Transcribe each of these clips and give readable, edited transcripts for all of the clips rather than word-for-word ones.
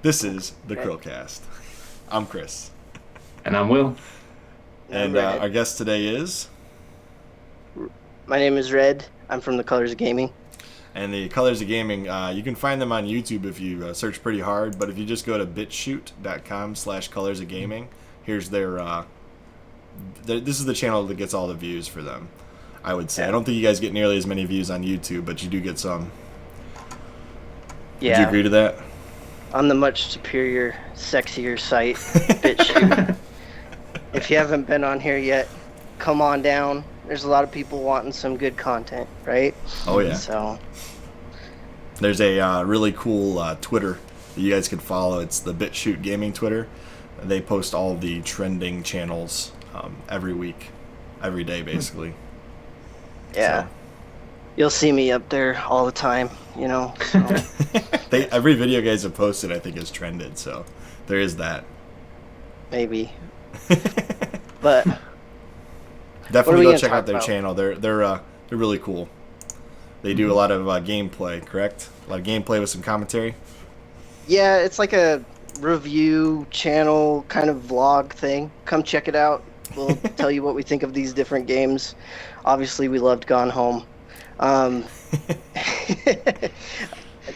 This is the CHRILLCAST. I'm Chris. And I'm Will. And our guest today is... My name is Red. I'm from the Colors of Gaming. And the Colors of Gaming, you can find them on YouTube if you search pretty hard. But if you just go to BitChute.com/Colors of Gaming, here's their... this is the channel that gets all the views for them, I would say. I don't think you guys get nearly as many views on YouTube, but you do get some. Yeah. Would you agree to that? On the much superior, sexier site, BitChute. If you haven't been on here yet, come on down. There's a lot of people wanting some good content, right? Oh, yeah. So there's a really cool Twitter that you guys can follow. It's the BitChute Gaming Twitter. They post all the trending channels every week, every day, basically. Yeah. So. You'll see me up there all the time, you know. So. Every video you guys have posted, I think, is trended, so there is that. Maybe. But definitely go check out their channel. They're really cool. They do a lot of gameplay, correct? A lot of gameplay with some commentary. Yeah, it's like a review channel kind of vlog thing. Come check it out. We'll tell you what we think of these different games. Obviously, we loved Gone Home.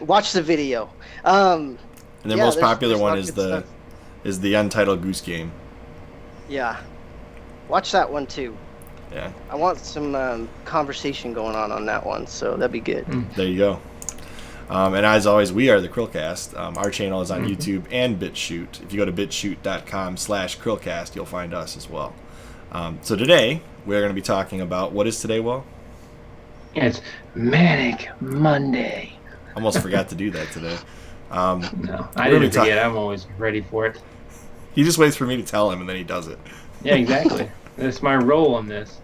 Watch the video. And their most popular one is the Untitled Goose Game. Yeah, watch that one too. Yeah, I want some conversation going on that one, so that'd be good. There you go. And as always, we are the CHRILLCAST. Our channel is on YouTube and BitChute. If you go to BitChute.com/CHRILLCAST, you'll find us as well. So today we're going to be talking about, what is today, Will? It's Manic Monday. Almost forgot to do that today. No, I didn't forget. I'm always ready for it. He just waits for me to tell him, and then he does it. Yeah, exactly. That's my role on this.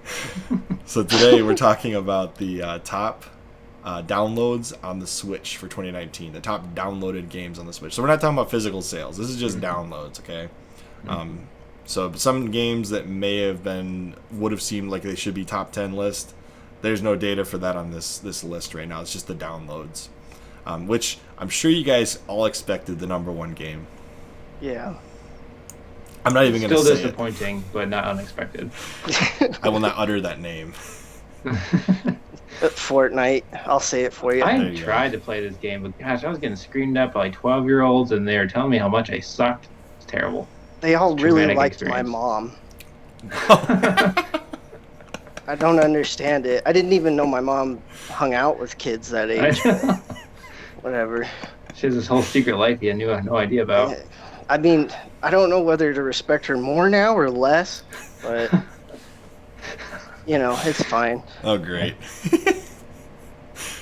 So today we're talking about the top downloads on the Switch for 2019. The top downloaded games on the Switch. So we're not talking about physical sales. This is just downloads, okay? So some games that would have seemed like they should be top 10 list, there's no data for that on this list right now. It's just the downloads, which I'm sure you guys all expected the number one game. Yeah. I'm not even going to say Still disappointing, but not unexpected. I will not utter that name. Fortnite. I'll say it for you. I tried to play this game, but gosh, I was getting screamed at by like 12-year-olds, and they were telling me how much I sucked. It's terrible. They all really liked my mom. I don't understand it. I didn't even know my mom hung out with kids that age. Whatever. She has this whole secret life you knew I had no idea about. I mean, I don't know whether to respect her more now or less, but, you know, it's fine. Oh, great.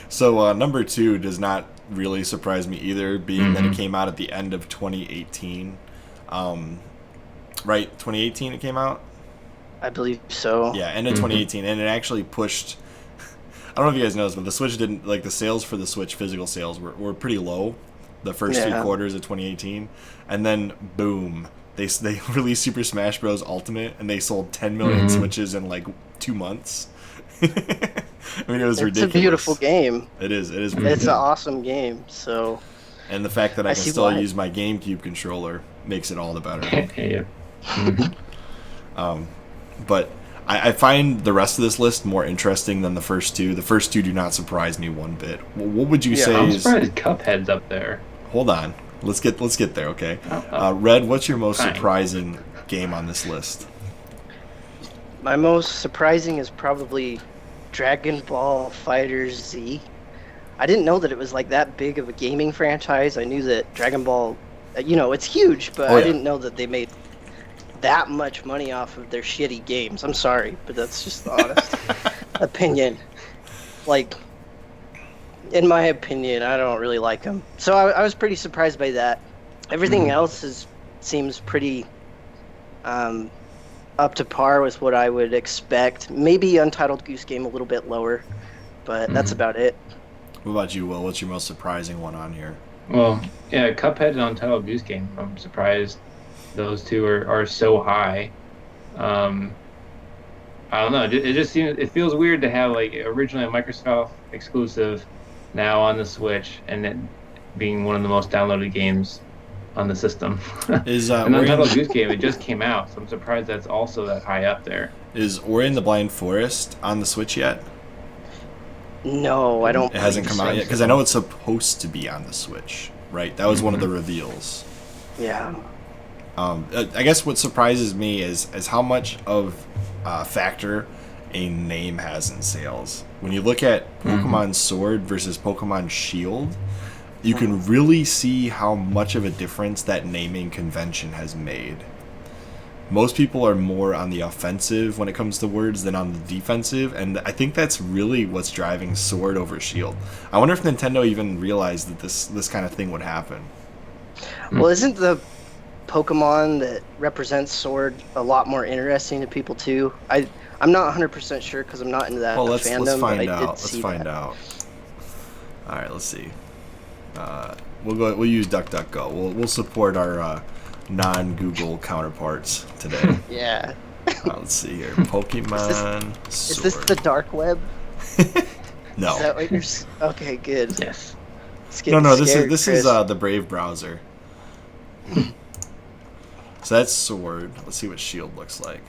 So, number 2 does not really surprise me either, being that it came out at the end of 2018. Right? 2018 it came out? I believe so. Yeah, end of 2018, and it actually pushed... I don't know if you guys know this, but the Switch didn't... Like, the sales for the Switch, physical sales, were pretty low the first 3 quarters of 2018, and then, boom, they released Super Smash Bros. Ultimate, and they sold 10 million Switches in, like, 2 months. I mean, it was ridiculous. It's a beautiful game. It is. It's an awesome game, so... And the fact that I can still use my GameCube controller makes it all the better. Yeah. But I find the rest of this list more interesting than the first 2. The first 2 do not surprise me one bit. What would you say? I'm surprised Cuphead's up there. Hold on, let's get there, okay? Red, what's your most surprising game on this list? My most surprising is probably Dragon Ball FighterZ Z. I didn't know that it was like that big of a gaming franchise. I knew that Dragon Ball, you know, it's huge, but I didn't know that they made that much money off of their shitty games. I'm sorry, but that's just the honest opinion. Like, in my opinion, I don't really like them. So I was pretty surprised by that. Everything else seems pretty up to par with what I would expect. Maybe Untitled Goose Game a little bit lower, but that's about it. What about you, Will? What's your most surprising one on here? Well, yeah, Cuphead and Untitled Goose Game. I'm surprised those 2 are so high. I don't know. It just seems, it feels weird to have like originally a Microsoft exclusive now on the Switch and it being one of the most downloaded games on the system. Is An Ori, Untitled Goose Game, it just came out, so I'm surprised that's also that high up there. is Ori and the Blind Forest on the Switch yet? No, I don't. It hasn't believe come out so. yet because I know it's supposed to be on the Switch, right? That was one of the reveals. Yeah. I guess what surprises me is how much of a factor a name has in sales. When you look at Pokemon Sword versus Pokemon Shield, you can really see how much of a difference that naming convention has made. Most people are more on the offensive when it comes to words than on the defensive, and I think that's really what's driving Sword over Shield. I wonder if Nintendo even realized that this kind of thing would happen. Well, isn't the Pokemon that represents Sword a lot more interesting to people too? I'm not 100% sure because I'm not into that Well, let's fandom. find but I out. did Let's see find that. out. All right, let's see. We'll use DuckDuckGo. We'll support our non-Google counterparts today. Yeah. Let's see here. Pokemon Is Sword. this the dark web? No. Is that what you're? Okay, good. Yes. It's No, getting this scared, is Chris. the Brave browser. So that's Sword. Let's see what Shield looks like.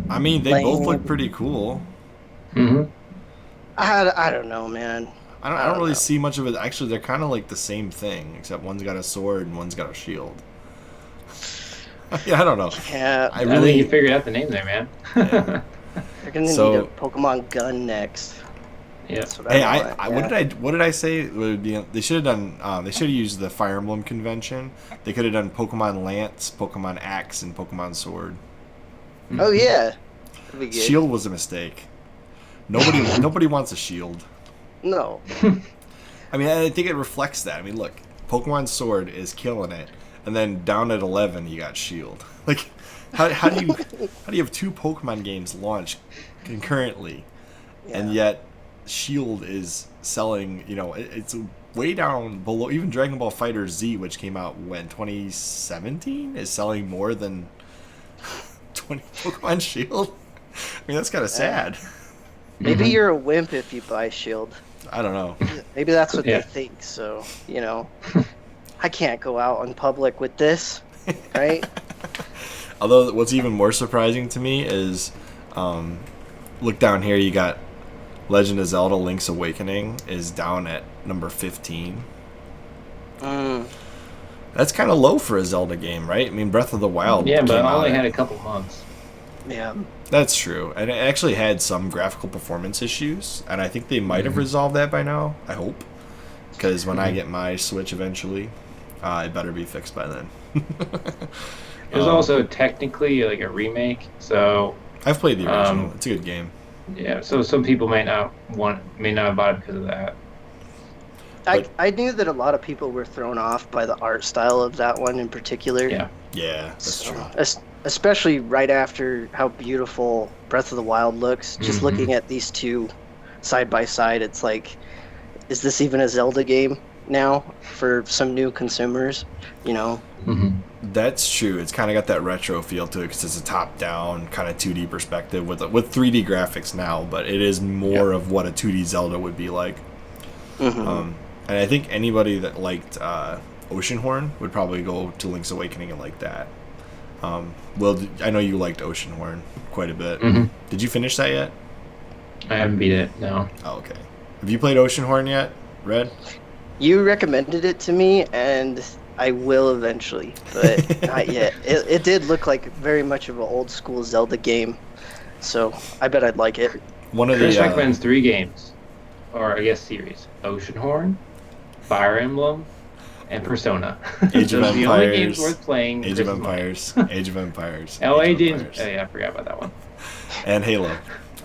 I mean, they both look Lame. pretty cool. Mm-hmm. I don't know, man. I don't really know. see much of it. Actually, they're kind of like the same thing, except one's got a sword and one's got a shield. Yeah, I don't know. Yeah, I I think really. you figured out the name there, man. Yeah. they're gonna So- need a Pokemon gun next. Yeah. That's what Hey, I I want. what did I say? They should have done. They should have used the Fire Emblem convention. They could have done Pokemon Lance, Pokemon Axe, and Pokemon Sword. Oh yeah. That'd be good. Shield was a mistake. Nobody wants a shield. No. I mean, I think it reflects that. I mean, look, Pokemon Sword is killing it, and then down at 11 you got Shield. Like, how do you have two Pokemon games launch concurrently, and yet Shield is selling? You know, it's way down below. Even Dragon Ball Fighter Z, which came out when 2017, is selling more than 20 Pokemon Shield. I mean, that's kind of sad. Maybe you're a wimp if you buy Shield. I don't know. Maybe that's what Yeah. they think. So I can't go out in public with this, right? Although, what's even more surprising to me is, look down here. You got Legend of Zelda: Link's Awakening is down at number 15. Mm. That's kind of low for a Zelda game, right? I mean, Breath of the Wild. Yeah, but came it out only at- had a couple months. Yeah. That's true, and it actually had some graphical performance issues, and I think they might have resolved that by now. I hope, because when I get my Switch eventually, it better be fixed by then. It was also technically like a remake, so I've played the original. It's a good game. yeah. So some people may not have bought it because of that. I knew that a lot of people were thrown off by the art style of that one in particular. Yeah. Yeah, that's So, true. especially right after how beautiful Breath of the Wild looks. Just looking at these two side by side, it's like, is this even a Zelda game now for some new consumers? You know? Mm-hmm. That's true. It's kind of got that retro feel to it because it's a top-down kind of 2D perspective with 3D graphics now, but it is more of what a 2D Zelda would be like. Mhm. And I think anybody that liked Oceanhorn would probably go to Link's Awakening and like that. Well, I know you liked Oceanhorn quite a bit. Mhm. Did you finish that yet? I haven't beat it. No. Oh, okay. Have you played Oceanhorn yet, Red? You recommended it to me, and I will eventually, but not yet. It did look like very much of an old school Zelda game, so I bet I'd like it. One of Chris the recommends 3 games, or I guess series: Oceanhorn, Fire Emblem, and Persona. Age of Those are the only games Empires, worth playing. Age of Chris's money. Empires, Age of Empires, Oh, Age of didn't. Empires. Oh, yeah, I forgot about that one. And Halo.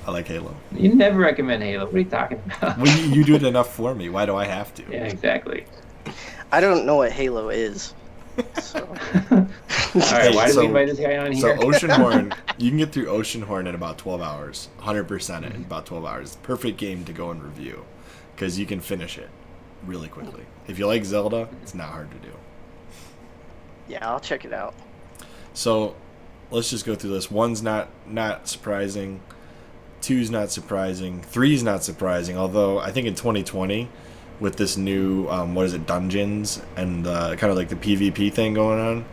I like Halo. You never recommend Halo. What are you talking about? Well, you do it enough for me. Why do I have to? Yeah, exactly. I don't know what Halo is. So. All right, why did so- we invite this guy on So here? Oceanhorn, you can get through Oceanhorn in about 12 hours. 100% in about 12 hours. Perfect game to go and review because you can finish it really quickly. If you like Zelda, it's not hard to do. Yeah, I'll check it out. So let's just go through this. One's not surprising. 2's not surprising. 3's not surprising, although I think in 2020, with this new, Dungeons, and kind of like the PvP thing going on,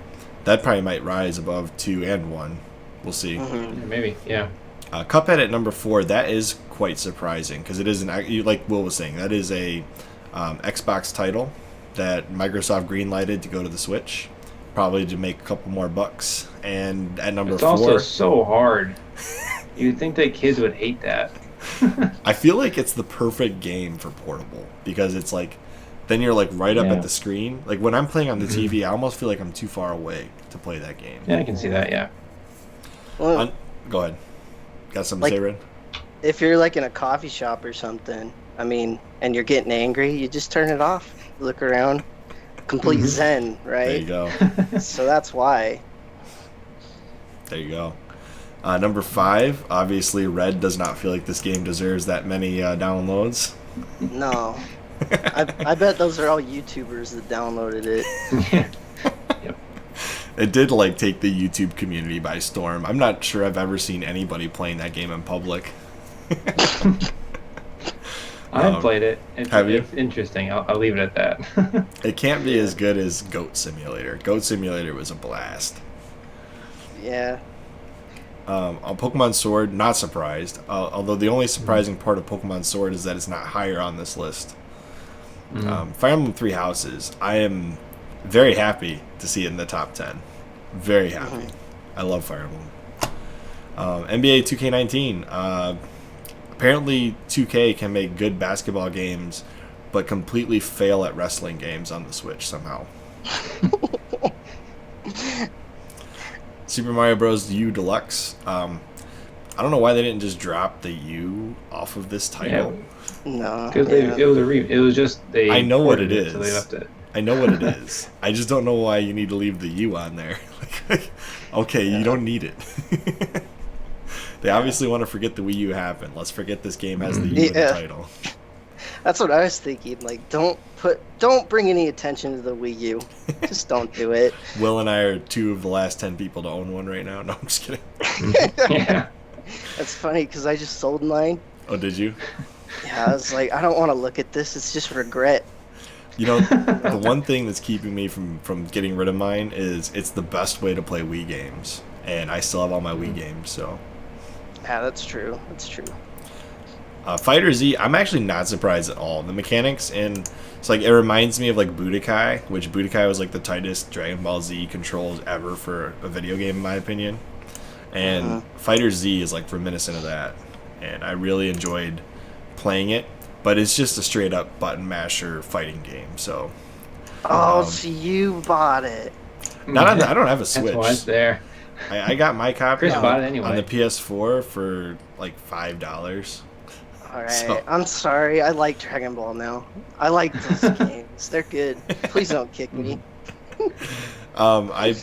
that probably might rise above 2 and 1. We'll see. Mm-hmm. Maybe, yeah. Cuphead at number 4, that is quite surprising, because it is, like Will was saying, that is a Xbox title that Microsoft greenlighted to go to the Switch, probably to make a couple more bucks. And at number 4... It's also so hard. You'd think that kids would hate that. I feel like it's the perfect game for portable, because it's like, then you're like right up at the screen. Like when I'm playing on the TV, I almost feel like I'm too far away to play that game. Yeah, I can see that, yeah. Well, go ahead. Got something to say, Red? If you're like in a coffee shop or something, I mean, and you're getting angry, you just turn it off. Look around. Complete zen, right? There you go. So that's why. There you go. Number 5, obviously Red does not feel like this game deserves that many downloads. No. I bet those are all YouTubers that downloaded it. Yep. It did like take the YouTube community by storm. I'm not sure I've ever seen anybody playing that game in public. I've played it. It's interesting. I'll leave it at that. It can't be as good as Goat Simulator. Goat Simulator was a blast. Yeah. On Pokemon Sword, not surprised. Although the only surprising part of Pokemon Sword is that it's not higher on this list. Fire Emblem Three Houses, I am very happy to see it in the top 10. Very happy. I love Fire Emblem. NBA 2K19. Apparently 2K can make good basketball games, but completely fail at wrestling games on the Switch somehow. Super Mario Bros. U Deluxe. I don't know why they didn't just drop the U off of this title. No. Because it was just they. I know what it is. So they left it. I know what it is. I just don't know why you need to leave the U on there. Okay, you don't need it. They obviously want to forget the Wii U happened. Let's forget this game has the U in the title. That's what I was thinking. Like, don't bring any attention to the Wii U. Just don't do it. Will and I are 2 of the last 10 people to own one right now. No, I'm just kidding. Yeah. That's funny because I just sold mine. Oh, did you? Yeah, I was like, I don't want to look at this. It's just regret. You know, the one thing that's keeping me from getting rid of mine is it's the best way to play Wii games, and I still have all my Wii games. So. Yeah, that's true. That's true. Fighter Z, I'm actually not surprised at all. The mechanics, and it's like it reminds me of like Budokai, which Budokai was like the tightest Dragon Ball Z controls ever for a video game, in my opinion. And Fighter Z is like reminiscent of that, and I really enjoyed playing it. But it's just a straight up button masher fighting game. So. So you bought it. Not on I don't have a Switch. That's why it's there. I got my copy Chris bought it anyway. on the PS4 for like $5. Alright, so. I'm sorry. I like Dragon Ball now. I like those games. They're good. Please don't kick me. I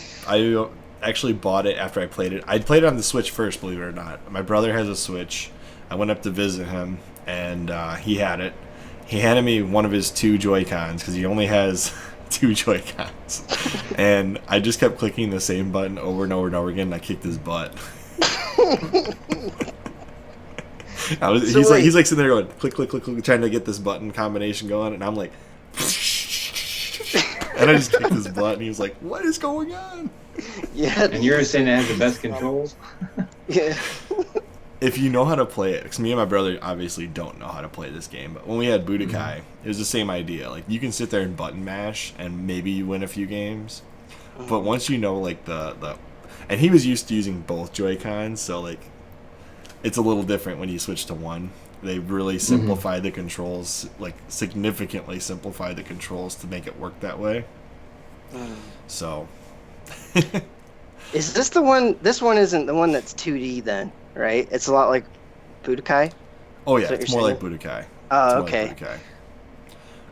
actually bought it after I played it. I played it on the Switch first, believe it or not. My brother has a Switch. I went up to visit him, and he had it. He handed me one of his 2 Joy-Cons, because he only has 2 Joy-Cons. And I just kept clicking the same button over and over and over again, and I kicked his butt. He's like sitting there going click click click click, trying to get this button combination going, and I'm like, and I just kicked his butt, and he was like, "What is going on?" Yeah. And you're saying it has the best controls? Yeah. If you know how to play it, because me and my brother obviously don't know how to play this game, but when we had Budokai, it was the same idea. Like you can sit there and button mash, and maybe you win a few games, but once you know like the, and he was used to using both Joy-Cons, so like. It's a little different when you switch to one. They really simplify the controls, like significantly simplify the controls to make it work that way. So. Is this the one? This one isn't the one that's 2D then, right? It's a lot like Budokai? Oh yeah, it's more like Budokai. Oh, okay. Like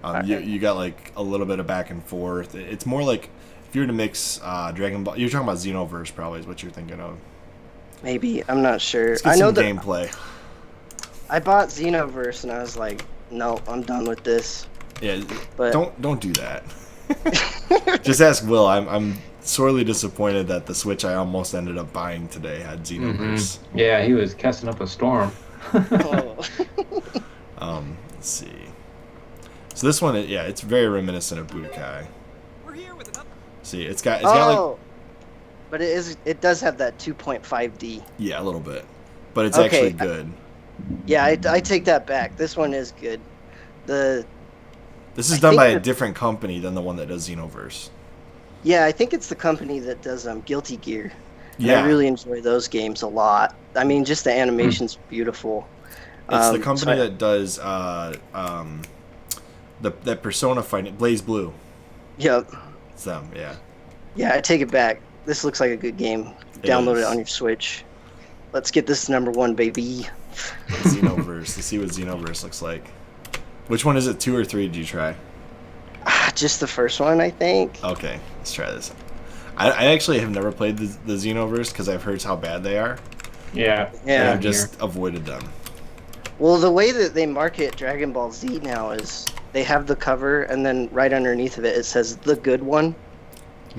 Budokai. You got like a little bit of back and forth. It's more like if you were to mix Dragon Ball. You're talking about Xenoverse, probably is what you're thinking of. Maybe, I'm not sure. Let's get I know some that gameplay. I bought Xenoverse and I was like, no, I'm done with this. Yeah, but don't do that. Just ask Will. I'm sorely disappointed that the Switch I almost ended up buying today had Xenoverse. Yeah, he was casting up a storm. Oh. Let's see. So this one, yeah, it's very reminiscent of Budokai. See, it's got like, Oh, but it does have that 2.5D. yeah, a little bit, but it's Okay, actually good. Yeah, I take that back. This one is good. This is I done think by a that- different company than the one that does Xenoverse. Yeah, I think it's the company that does Guilty Gear. And Yeah, I really enjoy those games a lot. I mean, just the animation's beautiful. it's the So company that does that Persona fighting Blaze Blue. Yep. It's them, yeah. Yeah, I take it back. This looks like a good game. Download it on your Switch. Let's get this #1, baby. Xenoverse. Let's see what Xenoverse looks like. Which one is it? 2 or 3 did you try? Just the first one, I think. Okay, let's try this. I actually have never played the Xenoverse because I've heard how bad they are. Yeah. And Yeah. I've just avoided them. Well, the way that they market Dragon Ball Z now is they have the cover, and then right underneath of it, it says the good one.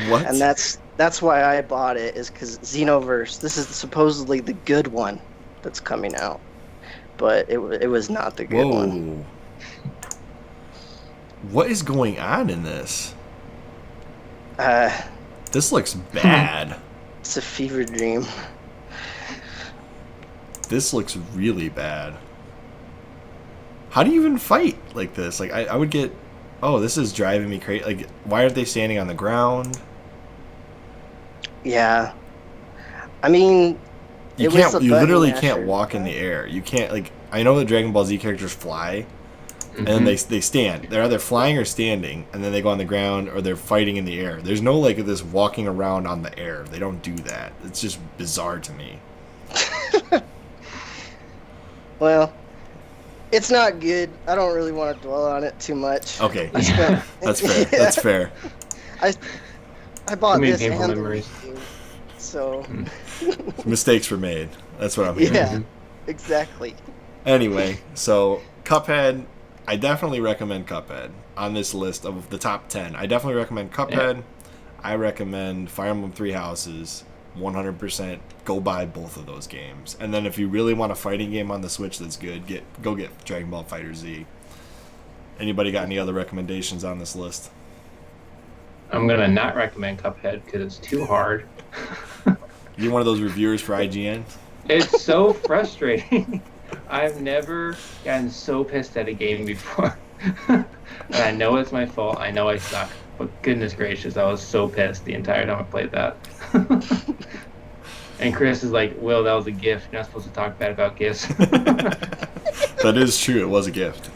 What? And that's why I bought it, is because Xenoverse, this is supposedly the good one that's coming out. But it was not the good one. What is going on in this? Uh, This looks bad. it's a fever dream. This looks really bad. How do you even fight like this? Like, I would get... Oh, this is driving me crazy. Like, why aren't they standing on the ground? Yeah. I mean, You it was can't. the You button literally masher. can't walk in the air. You can't, like... I know the Dragon Ball Z characters fly, and then they stand. They're either flying or standing, and then they go on the ground, or they're fighting in the air. There's no, like, this walking around on the air. They don't do that. It's just bizarre to me. Well, it's not good. I don't really want to dwell on it too much. Okay, I spent, that's fair. That's fair. I bought Too many this painful and the memories. Wii game, so Mistakes were made. That's what I'm hearing. yeah, exactly. Anyway, so Cuphead, I definitely recommend Cuphead on this list of the top 10. I definitely recommend Cuphead. Yeah. I recommend Fire Emblem Three Houses. 100% go buy both of those games. And then if you really want a fighting game on the Switch that's good, go get Dragon Ball FighterZ. Anybody got any other recommendations on this list? I'm gonna not recommend Cuphead because it's too hard. You one of those reviewers for IGN? It's so frustrating. I've never gotten so pissed at a game before. And I know it's my fault. I know I suck. But goodness gracious, I was so pissed the entire time I played that. And Chris is like, Will, that was a gift. You're not supposed to talk bad about gifts. That is true. It was a gift.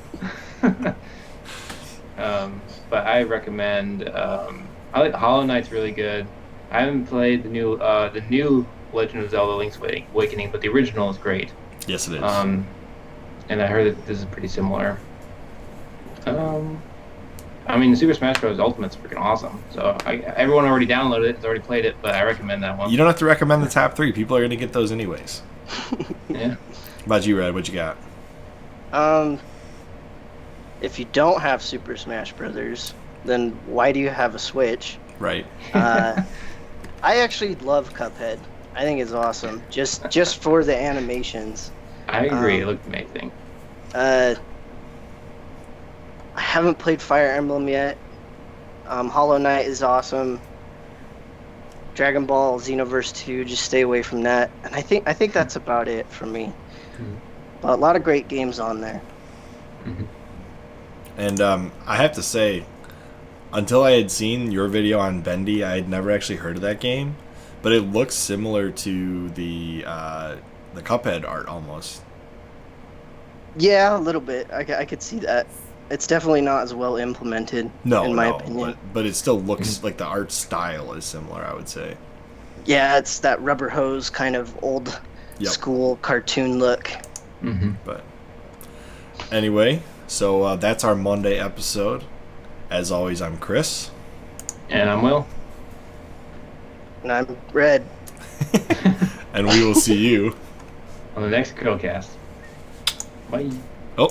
But I recommend. I like Hollow Knight's really good. I haven't played the new Legend of Zelda: Link's Awakening, but the original is great. Yes, it is. And I heard that this is pretty similar. I mean, Super Smash Bros. Ultimate's freaking awesome. So everyone already downloaded it, has already played it, but I recommend that one. You don't have to recommend the top 3. People are going to get those anyways. Yeah. How about you, Red? What you got? If you don't have Super Smash Brothers, then why do you have a Switch? Right. I actually love Cuphead. I think it's awesome. Just for the animations. I agree. It looked amazing. I haven't played Fire Emblem yet. Hollow Knight is awesome. Dragon Ball Xenoverse 2, just stay away from that. And I think that's about it for me. Mm-hmm. But a lot of great games on there. Mm-hmm. And I have to say, until I had seen your video on Bendy, I had never actually heard of that game. But it looks similar to the Cuphead art almost. Yeah, a little bit. I could see that. It's definitely not as well implemented, in my opinion. But it still looks like the art style is similar, I would say. Yeah, it's that rubber hose kind of old school cartoon look. Mm-hmm. But anyway, so that's our Monday episode. As always, I'm Chris. And I'm Will. And I'm Red. And we will see you On the next CHRILLCAST. Bye. Oh.